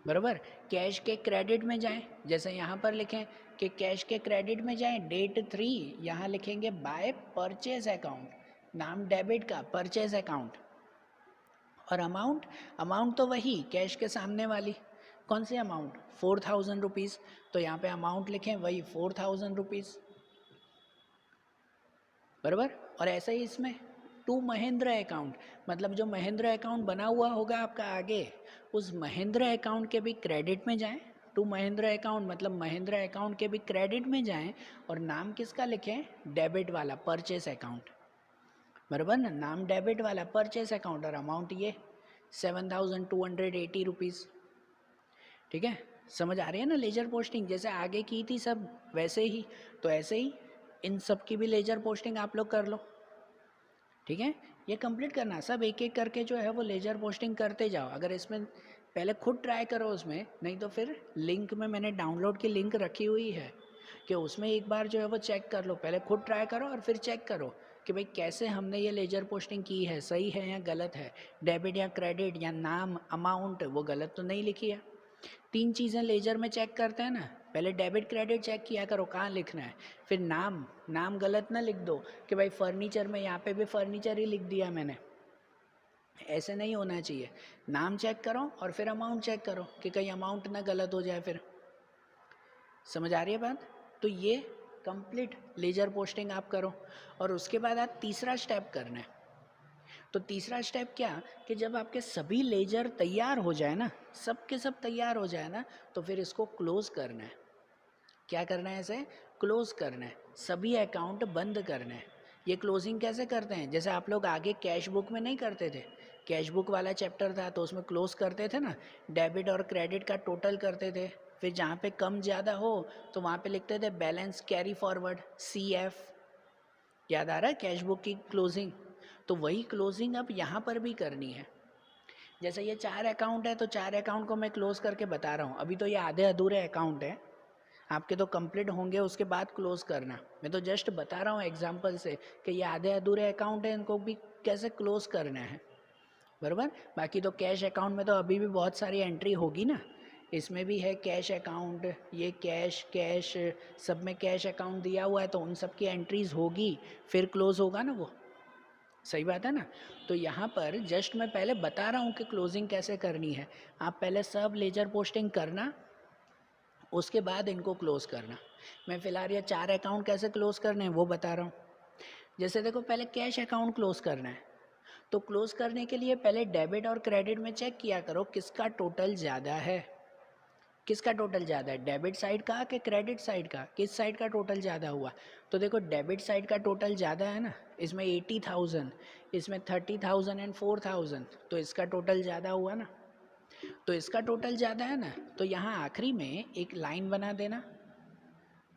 बराबर। कैश के क्रेडिट में जाएं, जैसे यहाँ पर लिखें कि कैश के क्रेडिट में जाएं, डेट 3, यहाँ लिखेंगे बाय परचेज अकाउंट, नाम डेबिट का, परचेज अकाउंट। और अमाउंट तो वही कैश के सामने वाली, कौन सी अमाउंट, 4,000 रुपीज़, तो यहाँ पे अमाउंट लिखें वही 4,000 रुपीज़, बराबर। और ऐसे ही इसमें टू महेंद्र अकाउंट, मतलब जो महेंद्र अकाउंट बना हुआ होगा आपका आगे, उस महेंद्र अकाउंट के भी क्रेडिट में जाएं, टू महेंद्र अकाउंट मतलब महेंद्र अकाउंट के भी क्रेडिट में जाएं और नाम किसका लिखें, डेबिट वाला, परचेस अकाउंट, बराबर ना, नाम डेबिट वाला, परचेस अकाउंट, और अमाउंट ये 7,280 रुपीज़। ठीक है, समझ आ रही है ना लेजर पोस्टिंग, जैसे आगे की थी सब वैसे ही, तो ऐसे ही इन सब की भी लेजर पोस्टिंग आप लोग कर लो। ठीक है, ये कंप्लीट करना सब एक एक करके जो है वो लेजर पोस्टिंग करते जाओ। अगर इसमें पहले खुद ट्राई करो उसमें, नहीं तो फिर लिंक में मैंने डाउनलोड की लिंक रखी हुई है कि उसमें एक बार जो है वो चेक कर लो। पहले खुद ट्राई करो और फिर चेक करो कि भाई कैसे हमने ये लेजर पोस्टिंग की है, सही है या गलत है, डेबिट या क्रेडिट या नाम, अमाउंट वो गलत तो नहीं लिखी है। 3 चीज़ें लेजर में चेक करते हैं ना, पहले डेबिट क्रेडिट चेक किया करो कहाँ लिखना है, फिर नाम गलत ना लिख दो कि भाई फर्नीचर में यहाँ पे भी फर्नीचर ही लिख दिया मैंने, ऐसे नहीं होना चाहिए। नाम चेक करो और फिर अमाउंट चेक करो कि कहीं अमाउंट ना गलत हो जाए। फिर समझ आ रही है बात? तो ये कंप्लीट लेजर पोस्टिंग आप करो और उसके बाद आप तीसरा स्टेप करना है। तो तीसरा स्टेप क्या कि जब आपके सभी लेजर तैयार हो जाए ना, सब के सब तैयार हो जाए ना, तो फिर इसको क्लोज करना है। क्या करना है? इसे क्लोज करना है, सभी अकाउंट बंद करना है। ये क्लोजिंग कैसे करते हैं? जैसे आप लोग आगे कैश बुक में नहीं करते थे, कैश बुक वाला चैप्टर था तो उसमें क्लोज करते थे ना, डेबिट और क्रेडिट का टोटल करते थे, फिर जहाँ पे कम ज़्यादा हो तो वहाँ पे लिखते थे बैलेंस कैरी फॉरवर्ड CF। याद आ रहा है कैश बुक की क्लोजिंग? तो वही क्लोजिंग अब यहाँ पर भी करनी है। जैसे ये 4 अकाउंट है तो 4 अकाउंट को मैं क्लोज करके बता रहा हूँ, अभी तो ये आधे अधूरे अकाउंट है, आपके तो कंप्लीट होंगे उसके बाद क्लोज करना। मैं तो जस्ट बता रहा हूँ एग्जांपल से कि ये आधे अधूरे अकाउंट है, इनको भी कैसे क्लोज करना है, बराबर। बाकी तो कैश अकाउंट में तो अभी भी बहुत सारी एंट्री होगी ना, इसमें भी है कैश अकाउंट, ये कैश सब में कैश अकाउंट दिया हुआ है तो उन सब की एंट्रीज होगी, फिर क्लोज होगा ना वो, सही बात है ना। तो यहाँ पर जस्ट मैं पहले बता रहा हूँ कि क्लोजिंग कैसे करनी है। आप पहले सब लेजर पोस्टिंग करना, उसके बाद इनको क्लोज करना। मैं फिलहाल ये 4 अकाउंट कैसे क्लोज करने हैं वो बता रहा हूँ। जैसे देखो पहले कैश अकाउंट क्लोज करना है, तो क्लोज करने के लिए पहले डेबिट और क्रेडिट में चेक किया करो किसका टोटल ज़्यादा है। किसका टोटल ज़्यादा है, डेबिट साइड का कि क्रेडिट साइड का, किस साइड का टोटल ज़्यादा हुआ? तो देखो डेबिट साइड का टोटल ज़्यादा है ना, इसमें 80,000, इसमें 30,000 एंड 4,000, तो इसका टोटल ज़्यादा हुआ ना। तो इसका टोटल ज़्यादा है ना, तो यहाँ आखिरी में एक लाइन बना देना,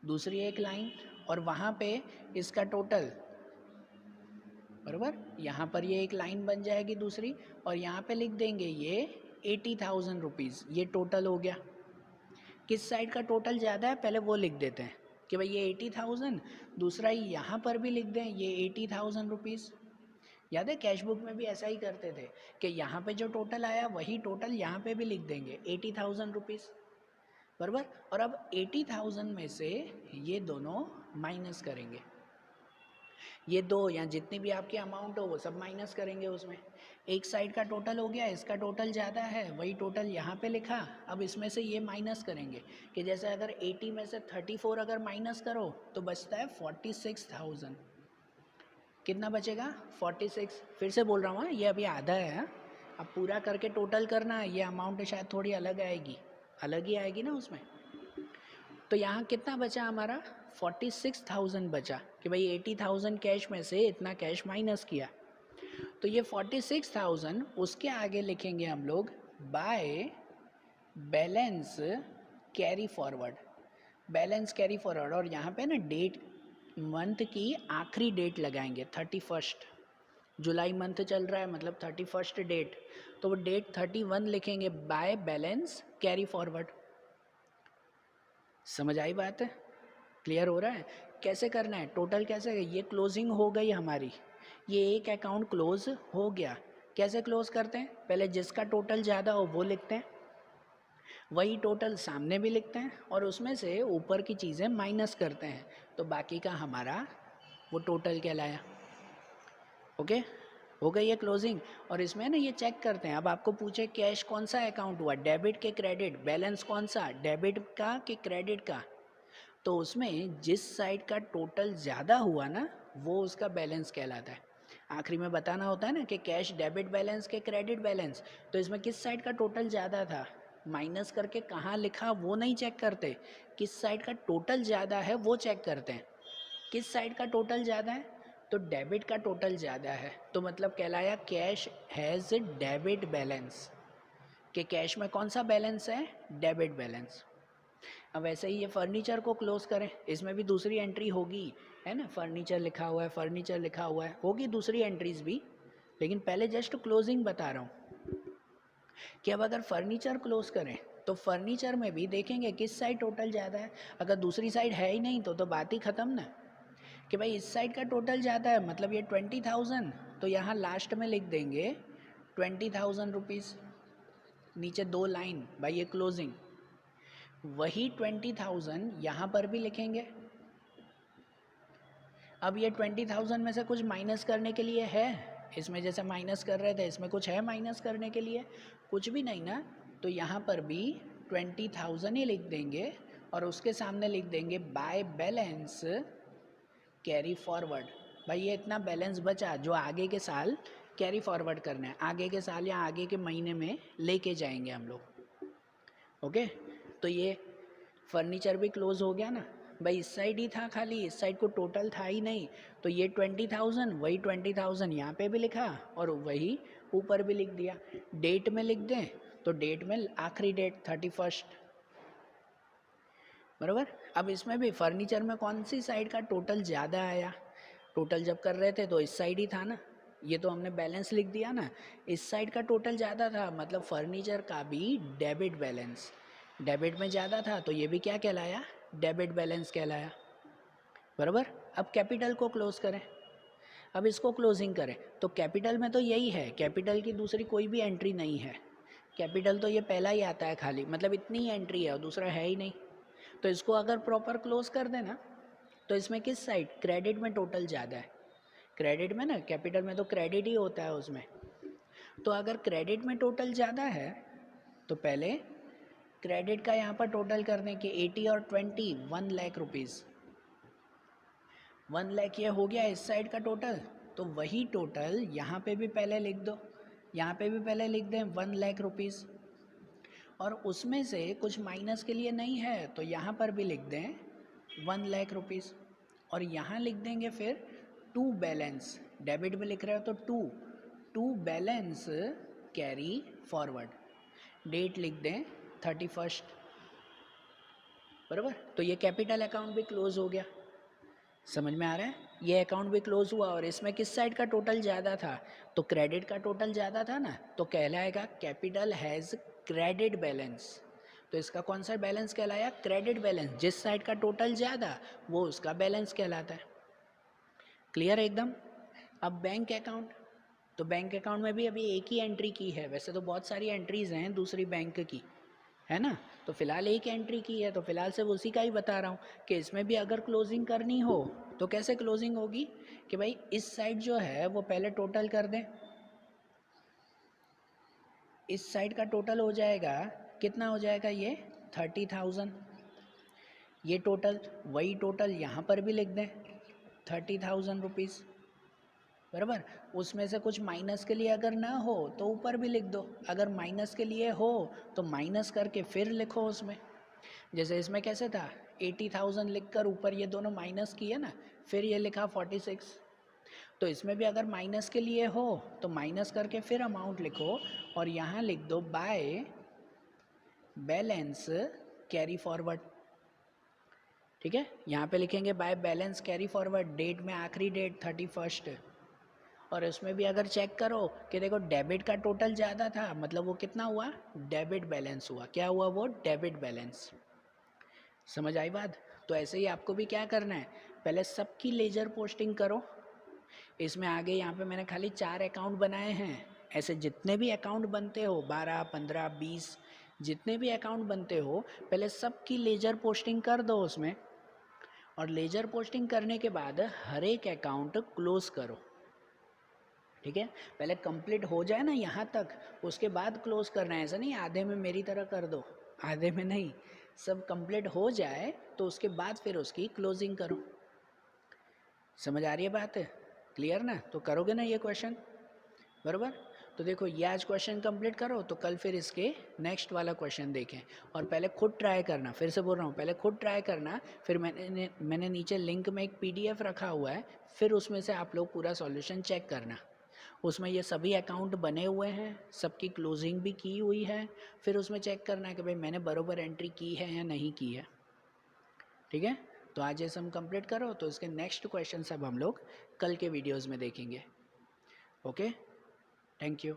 दूसरी एक लाइन, और वहाँ पे इसका टोटल, बराबर, यहाँ पर ये एक लाइन बन जाएगी दूसरी, और यहाँ पे लिख देंगे ये 80,000 रुपीज़, ये टोटल हो गया। किस साइड का टोटल ज़्यादा है पहले वो लिख देते हैं कि भाई ये 80,000, दूसरा ही यहाँ पर भी लिख दें ये 80,000 रुपीज़। याद है कैश बुक में भी ऐसा ही करते थे कि यहाँ पे जो टोटल आया वही टोटल यहाँ पे भी लिख देंगे 80,000 रुपीज़, बराबर। और अब 80,000 में से ये दोनों माइनस करेंगे, ये दो या जितनी भी आपकी अमाउंट हो वो सब माइनस करेंगे उसमें। एक साइड का टोटल हो गया, इसका टोटल ज़्यादा है, वही टोटल यहाँ पे लिखा। अब इसमें से ये माइनस करेंगे कि जैसे अगर 80 में से 34 अगर माइनस करो तो बचता है 46,000। कितना बचेगा? 46। फिर से बोल रहा हूँ ये अभी आधा है, हाँ? अब पूरा करके टोटल करना है, ये अमाउंट शायद थोड़ी अलग आएगी, अलग ही आएगी ना उसमें। तो यहाँ कितना बचा हमारा? 46,000 बचा कि भाई 80,000 कैश में से इतना कैश माइनस किया, तो ये 46,000 उसके आगे लिखेंगे हम लोग bye balance carry forward. Balance carry forward, और यहाँ पे ना डेट, मंथ की आखिरी डेट लगाएंगे 31। जुलाई मंथ चल रहा है मतलब 31 डेट, तो वो डेट 31 लिखेंगे बाय बैलेंस कैरी फॉरवर्ड। समझ आई बात है? क्लियर हो रहा है? कैसे करना है, टोटल कैसे? ये क्लोजिंग हो गई हमारी, ये एक अकाउंट क्लोज हो गया। कैसे क्लोज करते हैं? पहले जिसका टोटल ज़्यादा हो वो लिखते हैं, वही टोटल सामने भी लिखते हैं, और उसमें से ऊपर की चीज़ें माइनस करते हैं, तो बाकी का हमारा वो टोटल कहलाया। ओके, हो गई है क्लोजिंग। और इसमें ना ये चेक करते हैं, अब आपको पूछे कैश कौन सा अकाउंट हुआ, डेबिट के क्रेडिट, बैलेंस कौन सा, डेबिट का कि क्रेडिट का, तो उसमें जिस साइड का टोटल ज़्यादा हुआ ना वो उसका बैलेंस कहलाता है। आखिरी में बताना होता है ना कि कैश डेबिट बैलेंस के क्रेडिट बैलेंस, तो इसमें किस साइड का टोटल ज़्यादा था, माइनस करके कहाँ लिखा वो नहीं चेक करते, किस साइड का टोटल ज़्यादा है वो चेक करते हैं। किस साइड का टोटल ज़्यादा है? तो डेबिट का टोटल ज़्यादा है, तो मतलब कहलाया कैश हैज़ डेबिट बैलेंस, कि कैश में कौन सा बैलेंस है, डेबिट बैलेंस। अब वैसे ही ये फर्नीचर को क्लोज करें, इसमें भी दूसरी एंट्री होगी, है ना, फर्नीचर लिखा हुआ है, फर्नीचर लिखा हुआ है, होगी दूसरी एंट्रीज भी, लेकिन पहले जस्ट क्लोजिंग बता रहा हूँ। कि अब अगर फर्नीचर क्लोज करें तो फर्नीचर में भी देखेंगे किस साइड टोटल ज़्यादा है। अगर दूसरी साइड है ही नहीं तो बात ही ख़त्म ना, कि भाई इस साइड का टोटल ज़्यादा है मतलब ये 20,000, तो यहाँ लास्ट में लिख देंगे 20,000 रुपीज़, नीचे 2 लाइन भाई ये क्लोजिंग। वही 20,000 यहाँ पर भी लिखेंगे। अब ये 20,000 में से कुछ माइनस करने के लिए है इसमें, जैसे माइनस कर रहे थे इसमें कुछ है माइनस करने के लिए? कुछ भी नहीं ना, तो यहाँ पर भी 20,000 ही लिख देंगे और उसके सामने लिख देंगे बाय बैलेंस कैरी फॉरवर्ड। भाई ये इतना बैलेंस बचा जो आगे के साल कैरी फॉरवर्ड करना है, आगे के साल या आगे के महीने में लेके जाएंगे हम लोग। ओके, तो ये फर्नीचर भी क्लोज हो गया ना भाई, इस साइड ही था खाली, इस साइड को टोटल था ही नहीं, तो ये 20,000 वही 20,000 यहाँ पे भी लिखा और वही ऊपर भी लिख दिया। डेट में लिख दें तो डेट में आखिरी डेट 31, बराबर। अब इसमें भी फर्नीचर में कौन सी साइड का टोटल ज़्यादा आया? टोटल जब कर रहे थे तो इस साइड ही था ना, ये तो हमने बैलेंस लिख दिया ना, इस साइड का टोटल ज़्यादा था मतलब फर्नीचर का भी डेबिट बैलेंस डेबिट में ज़्यादा था, तो ये भी क्या कहलाया? डेबिट बैलेंस कहलाया, बराबर। अब कैपिटल को क्लोज करें, अब इसको क्लोजिंग करें तो कैपिटल में तो यही है, कैपिटल की दूसरी कोई भी एंट्री नहीं है, कैपिटल तो ये पहला ही आता है खाली, मतलब इतनी ही एंट्री है और दूसरा है ही नहीं। तो इसको अगर प्रॉपर क्लोज कर देना तो इसमें किस साइड क्रेडिट में टोटल ज़्यादा है? क्रेडिट में ना, कैपिटल में तो क्रेडिट ही होता है उसमें। तो अगर क्रेडिट में टोटल ज़्यादा है तो पहले क्रेडिट का यहाँ पर टोटल करने के 80 और 20 1 लाख रुपीज़, 1 लाख ये हो गया इस साइड का टोटल, तो वही टोटल यहाँ पे भी पहले लिख दो, यहाँ पे भी पहले लिख दें 1 लाख रुपीज़, और उसमें से कुछ माइनस के लिए नहीं है तो यहाँ पर भी लिख दें 1 लाख रुपीज़, और यहाँ लिख देंगे फिर टू बैलेंस, डेबिट में लिख रहे हो तो to balance carry forward, date लिख दें 31, बराबर। तो ये कैपिटल अकाउंट भी क्लोज हो गया, समझ में आ रहा है? ये अकाउंट भी क्लोज हुआ और इसमें किस साइड का टोटल ज़्यादा था? तो क्रेडिट का टोटल ज़्यादा था ना, तो कहलाएगा कैपिटल हैज़ क्रेडिट बैलेंस। तो इसका कौन सा बैलेंस कहलाया? क्रेडिट बैलेंस, जिस साइड का टोटल ज़्यादा वो उसका बैलेंस कहलाता है। क्लियर है एकदम? अब बैंक अकाउंट, तो बैंक अकाउंट में भी अभी एक ही एंट्री की है, वैसे तो बहुत सारी एंट्रीज़ हैं दूसरी बैंक की, है ना, तो फिलहाल एक एंट्री की है तो फिलहाल से उसी का ही बता रहा हूँ कि इसमें भी अगर क्लोजिंग करनी हो तो कैसे क्लोजिंग होगी कि भाई इस साइड जो है वो पहले टोटल कर दें, इस साइड का टोटल हो जाएगा, कितना हो जाएगा ये 30,000, ये टोटल वही टोटल यहाँ पर भी लिख दें 30,000 रुपीज़, बराबर। उसमें से कुछ माइनस के लिए अगर ना हो तो ऊपर भी लिख दो, अगर माइनस के लिए हो तो माइनस करके फिर लिखो उसमें, जैसे इसमें कैसे था 80,000 लिख कर ऊपर ये दोनों माइनस किए ना, फिर ये लिखा 46, तो इसमें भी अगर माइनस के लिए हो तो माइनस करके फिर अमाउंट लिखो और यहाँ लिख दो बाय बैलेंस कैरी फॉरवर्ड, ठीक है। यहाँ पे लिखेंगे by balance carry forward, date में आखिरी डेट 31, और इसमें भी अगर चेक करो कि देखो डेबिट का टोटल ज़्यादा था मतलब वो कितना हुआ? डेबिट बैलेंस हुआ, क्या हुआ? वो डेबिट बैलेंस। समझ आई बात? तो ऐसे ही आपको भी क्या करना है, पहले सबकी लेजर पोस्टिंग करो, इसमें आगे यहाँ पे मैंने खाली 4 अकाउंट बनाए हैं, ऐसे जितने भी अकाउंट बनते हो 12 15 20 जितने भी अकाउंट बनते हो पहले सबकी लेजर पोस्टिंग कर दो उसमें, और लेजर पोस्टिंग करने के बाद हर एक अकाउंट क्लोज करो, ठीक है। पहले कंप्लीट हो जाए ना यहाँ तक, उसके बाद क्लोज करना है, ऐसा नहीं आधे में मेरी तरह कर दो, आधे में नहीं, सब कंप्लीट हो जाए तो उसके बाद फिर उसकी क्लोजिंग करो। समझ आ रही है बात? क्लियर ना? तो करोगे ना ये क्वेश्चन, बराबर। तो देखो ये आज क्वेश्चन कंप्लीट करो तो कल फिर इसके नेक्स्ट वाला क्वेश्चन देखें, और पहले खुद ट्राई करना, फिर से बोल रहा हूँ पहले खुद ट्राई करना, फिर मैंने नीचे लिंक में एक PDF रखा हुआ है, फिर उसमें से आप लोग पूरा सॉल्यूशन चेक करना, उसमें ये सभी अकाउंट बने हुए हैं, सबकी क्लोजिंग भी की हुई है, फिर उसमें चेक करना है कि भाई मैंने बरोबर एंट्री की है या नहीं की है, ठीक है। तो आज ये सम कंप्लीट करो तो इसके नेक्स्ट क्वेश्चन सब हम लोग कल के वीडियोज़ में देखेंगे। Okay, thank you.